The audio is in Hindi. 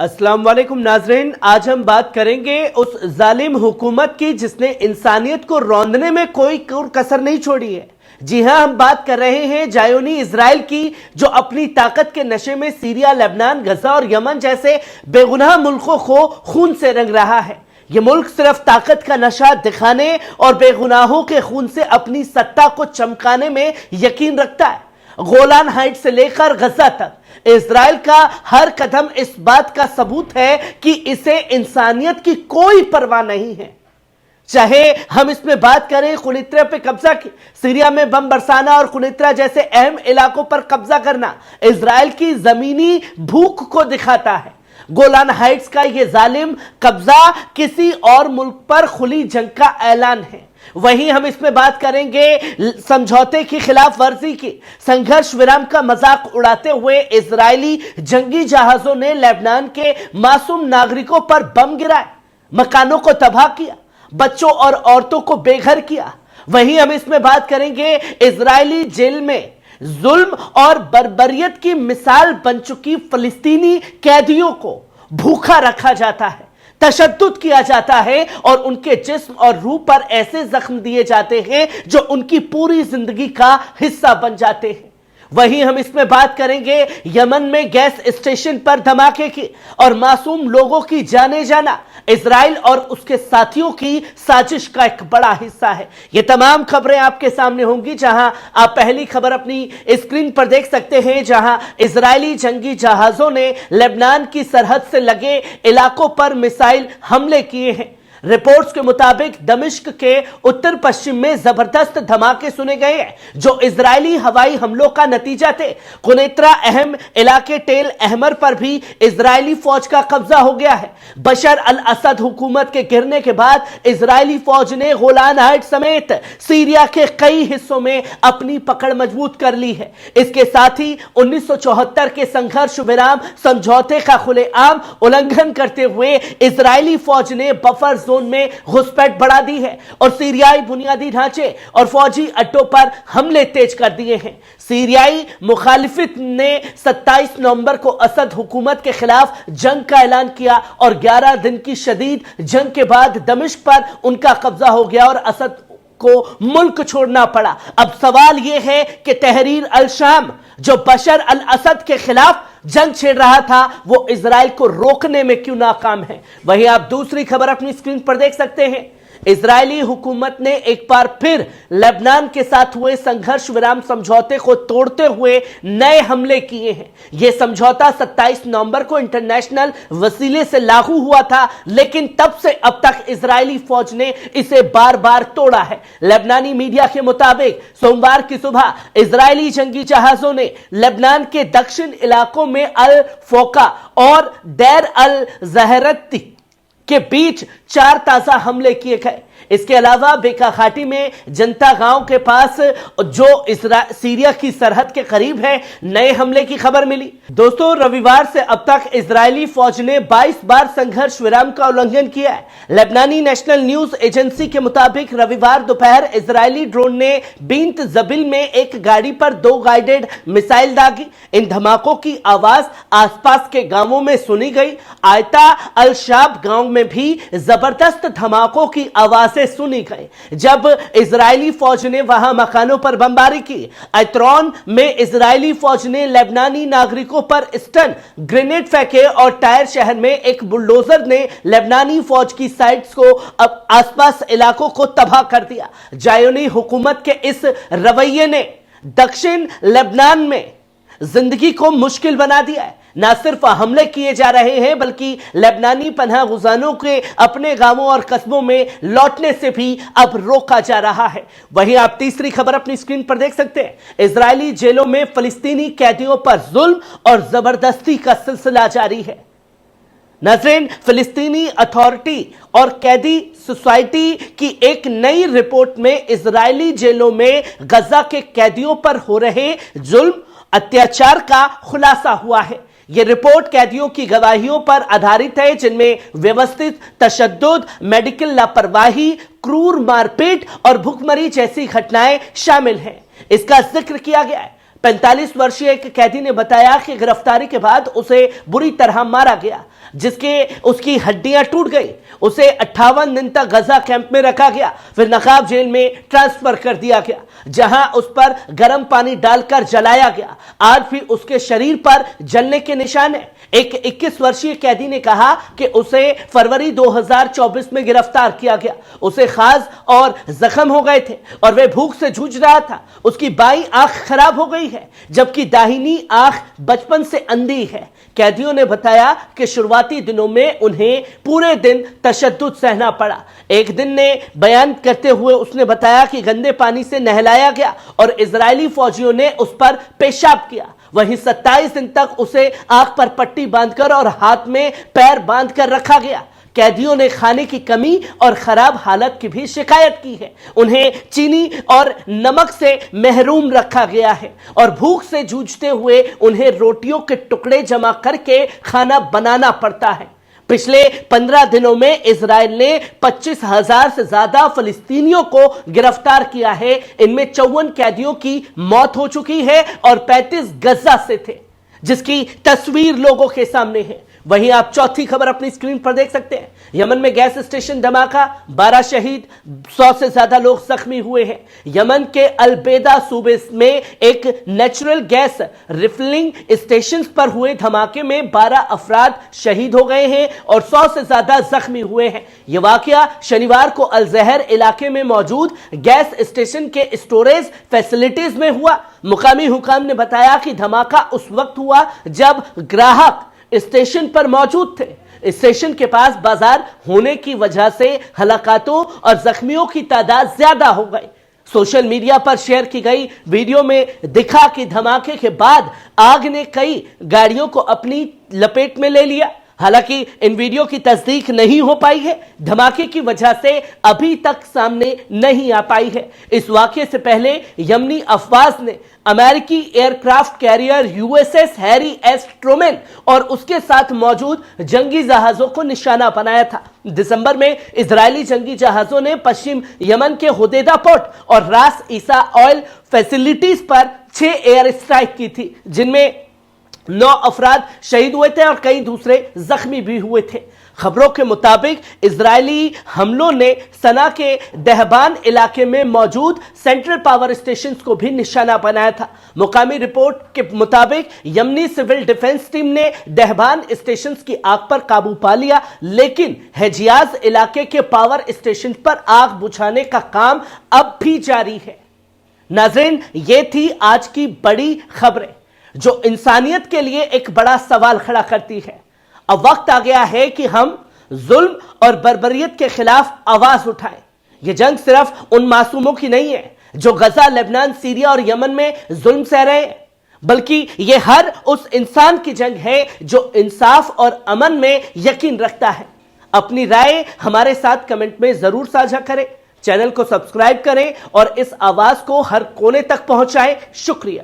अस्सलाम वालेकुम नाजरीन, आज हम बात करेंगे उस जालिम हुकूमत की जिसने इंसानियत को रौंदने में कोई कसर नहीं छोड़ी है। जी हां, हम बात कर रहे हैं जायोनी इजराइल की, जो अपनी ताकत के नशे में सीरिया, लेबनान, गजा और यमन जैसे बेगुनाह मुल्कों को खून से रंग रहा है। यह मुल्क सिर्फ ताकत का नशा दिखाने और बेगुनाहों के खून से अपनी सत्ता को चमकाने में यकीन रखता है। गोलान हाइट से लेकर गजा तक इजराइल का हर कदम इस बात का सबूत है कि इसे इंसानियत की कोई परवाह नहीं है। चाहे हम इसमें बात करें कुनित्रा पे कब्जा की, सीरिया में बम बरसाना और कुनित्रा जैसे अहम इलाकों पर कब्जा करना इजराइल की जमीनी भूख को दिखाता है। गोलान हाइट्स का यह जालिम कब्जा किसी और मुल्क पर खुली जंग का ऐलान है। वहीं हम इसमें बात करेंगे समझौते की खिलाफ वर्जी की। संघर्ष विराम का मजाक उड़ाते हुए इजरायली जंगी जहाजों ने लेबनान के मासूम नागरिकों पर बम गिराए, मकानों को तबाह किया, बच्चों और औरतों को बेघर किया। वहीं हम इसमें बात करेंगे इजरायली जेल में जुल्म और बर्बरियत की मिसाल बन चुकी फलस्तीनी कैदियों को भूखा रखा जाता है, तशद्दुद किया जाता है और उनके जिस्म और रूह पर ऐसे जख्म दिए जाते हैं जो उनकी पूरी जिंदगी का हिस्सा बन जाते हैं। वहीं हम इसमें बात करेंगे यमन में गैस स्टेशन पर धमाके की और मासूम लोगों की जाने जाना इजराइल और उसके साथियों की साजिश का एक बड़ा हिस्सा है। ये तमाम खबरें आपके सामने होंगी, जहां आप पहली खबर अपनी स्क्रीन पर देख सकते हैं, जहां इजरायली जंगी जहाजों ने लेबनान की सरहद से लगे इलाकों पर मिसाइल हमले किए हैं। रिपोर्ट्स के मुताबिक दमिश्क के उत्तर पश्चिम में जबरदस्त धमाके सुने गए हैं, जो इजरायली हवाई हमलों का नतीजा थे। कुनेत्रा अहम इलाके टेल अहमर पर भी इजरायली फौज का कब्जा हो गया है। बशर अल असद हुकूमत के गिरने के बाद इजरायली फौज ने गोलान हाइट समेत सीरिया के कई हिस्सों में अपनी पकड़ मजबूत कर ली है। इसके साथ ही 1974 के संघर्ष विराम समझौते का खुलेआम उल्लंघन करते हुए इजरायली फौज ने बफर जोन में घुसपैठ बढ़ा दी है और सीरियाई बुनियादी ढांचे और फौजी अड्डों पर हमले तेज कर दिए हैं। सीरियाई मुखालिफत ने 27 नवंबर को असद हुकूमत के खिलाफ जंग का ऐलान किया और 11 दिन की शदीद जंग के बाद दमिश्क पर उनका कब्जा हो गया और असद को मुल्क छोड़ना पड़ा। अब सवाल यह है कि तहरीर अल शाम, जो बशर अल असद के खिलाफ जंग छेड़ रहा था, वो इजराइल को रोकने में क्यों नाकाम है। वहीं आप दूसरी खबर अपनी स्क्रीन पर देख सकते हैं। इजरायली हुकूमत ने एक बार फिर लेबनान के साथ हुए संघर्ष विराम समझौते को तोड़ते हुए नए हमले किए हैं। यह समझौता 27 नवंबर को इंटरनेशनल वसीले से लागू हुआ था, लेकिन तब से अब तक इजरायली फौज ने इसे बार बार तोड़ा है। लेबनानी मीडिया के मुताबिक सोमवार की सुबह इजरायली जंगी जहाजों ने लेबनान के दक्षिण इलाकों में अल फोका और देर अल जहरती के बीच 4 ताजा हमले किए गए। इसके अलावा बेका घाटी में जनता गांव के पास, जो सीरिया की सरहद के करीब है, नए हमले की खबर मिली। दोस्तों, रविवार से अब तक इजरायली फौज ने 22 बार संघर्ष विराम का उल्लंघन किया है। लेबनानी नेशनल न्यूज एजेंसी के मुताबिक रविवार दोपहर इजरायली ड्रोन ने बिंत जबिल में एक गाड़ी पर 2 गाइडेड मिसाइल दागी। इन धमाकों की आवाज आसपास के गांवों में सुनी गई। आयता अल शाब गांव में भी जबरदस्त धमाकों की आवाजें सुनी गई जब इजरायली फौज ने वहां मकानों पर बमबारी की। ऐत्रोन में इजरायली फौज ने लेबनानी नागरिकों पर स्टन ग्रेनेड फेंके और टायर शहर में एक बुलडोजर ने लेबनानी फौज की साइट्स को आसपास इलाकों को तबाह कर दिया। जायोनी हुकूमत के इस रवैये ने दक्षिण लेबनान में जिंदगी को मुश्किल बना दिया है। न सिर्फ हमले किए जा रहे हैं, बल्कि लेबनानी पनाह गुज़ारों के अपने गांवों और कस्बों में लौटने से भी अब रोका जा रहा है। वहीं आप तीसरी खबर अपनी स्क्रीन पर देख सकते हैं। इजरायली जेलों में फलस्तीनी कैदियों पर जुल्म और जबरदस्ती का सिलसिला जारी है। नाज़रीन, फिलिस्तीनी अथॉरिटी और कैदी सोसाइटी की एक नई रिपोर्ट में इजरायली जेलों में गजा के कैदियों पर हो रहे जुल्म अत्याचार का खुलासा हुआ है। यह रिपोर्ट कैदियों की गवाहियों पर आधारित है, जिनमें व्यवस्थित तशद्दुद, मेडिकल लापरवाही, क्रूर मारपीट और भुखमरी जैसी घटनाएं शामिल हैं। इसका जिक्र किया गया है। 45 वर्षीय एक कैदी ने बताया कि गिरफ्तारी के बाद उसे बुरी तरह मारा गया, जिसके उसकी हड्डियां टूट गई। उसे 58 दिन तक गजा कैंप में रखा गया, फिर नकाब जेल में ट्रांसफर कर दिया गया, जहां उस पर गर्म पानी डालकर जलाया गया। आज भी उसके शरीर पर जलने के निशान है। एक 21 वर्षीय कैदी ने कहा कि उसे फरवरी 2024 में गिरफ्तार किया गया। उसे खाज और जख्म हो गए थे और वह भूख से जूझ रहा था। उसकी बाईं आंख खराब हो गई है, जबकि दाहिनी आंख बचपन से अंधी है। कैदियों ने बताया कि शुरुआती दिनों में उन्हें पूरे दिन तशद्दुद सहना पड़ा। एक दिन ने बयान करते हुए उसने बताया कि गंदे पानी से नहलाया गया और इजरायली फौजियों ने उस पर पेशाब किया। वहीं 27 दिन तक उसे आंख पर पट्टी बांधकर और हाथ में पैर बांधकर रखा गया। कैदियों ने खाने की कमी और खराब हालत की भी शिकायत की है। उन्हें चीनी और नमक से महरूम रखा गया है और भूख से जूझते हुए उन्हें रोटियों के टुकड़े जमा करके खाना बनाना पड़ता है। पिछले 15 दिनों में इजराइल ने 25,000 से ज्यादा फलस्तीनियों को गिरफ्तार किया है। इनमें 54 कैदियों की मौत हो चुकी है और 35 गजा से थे, जिसकी तस्वीर लोगों के सामने है। वहीं आप चौथी खबर अपनी स्क्रीन पर देख सकते हैं। यमन में गैस स्टेशन धमाका, 12 शहीद, 100 से ज्यादा लोग जख्मी हुए हैं। यमन के अलबेदा सूबे में एक नेचुरल गैस रिफिलिंग स्टेशन पर हुए धमाके में 12 अफराद शहीद हो गए हैं और 100 से ज्यादा जख्मी हुए हैं। यह वाकया शनिवार को अल-जहर इलाके में मौजूद गैस स्टेशन के स्टोरेज फैसिलिटीज में हुआ। मुकामी हुकाम ने बताया कि धमाका उस वक्त हुआ जब ग्राहक स्टेशन पर मौजूद थे। स्टेशन के पास बाजार होने की वजह से हलाकातों और जख्मियों की तादाद ज्यादा हो गई। सोशल मीडिया पर शेयर की गई वीडियो में दिखा कि धमाके के बाद आग ने कई गाड़ियों को अपनी लपेट में ले लिया। हालांकि इन वीडियो की तस्दीक नहीं हो पाई है। धमाके की वजह से अभी तक सामने नहीं आ पाई है। इस वाकये से पहले यमनी अफवाज ने अमेरिकी aircraft carrier USS Harry S Trueman और उसके साथ मौजूद जंगी जहाजों को निशाना बनाया था। दिसंबर में इजरायली जंगी जहाजों ने पश्चिम यमन के होदेदा पोर्ट और रास ईसा ऑयल फैसिलिटीज पर 6 एयर स्ट्राइक की थी, जिनमें 9 अफराद शहीद हुए थे और कई दूसरे जख्मी भी हुए थे। खबरों के मुताबिक इजरायली हमलों ने सना के दहबान इलाके में मौजूद सेंट्रल पावर स्टेशन को भी निशाना बनाया था। मुकामी रिपोर्ट के मुताबिक यमनी सिविल डिफेंस टीम ने दहबान स्टेशन की आग पर काबू पा लिया, लेकिन हेजियाज इलाके के पावर स्टेशन पर आग बुझाने का काम अब भी जारी है। नाज़रीन, ये थी आज की बड़ी खबरें जो इंसानियत के लिए एक बड़ा सवाल खड़ा करती है। अब वक्त आ गया है कि हम जुल्म और बर्बरियत के खिलाफ आवाज उठाएं। यह जंग सिर्फ उन मासूमों की नहीं है जो गजा, लेबनान, सीरिया और यमन में जुल्म सह रहे हैं, बल्कि यह हर उस इंसान की जंग है जो इंसाफ और अमन में यकीन रखता है। अपनी राय हमारे साथ कमेंट में जरूर साझा करें, चैनल को सब्सक्राइब करें और इस आवाज को हर कोने तक पहुंचाएं। शुक्रिया।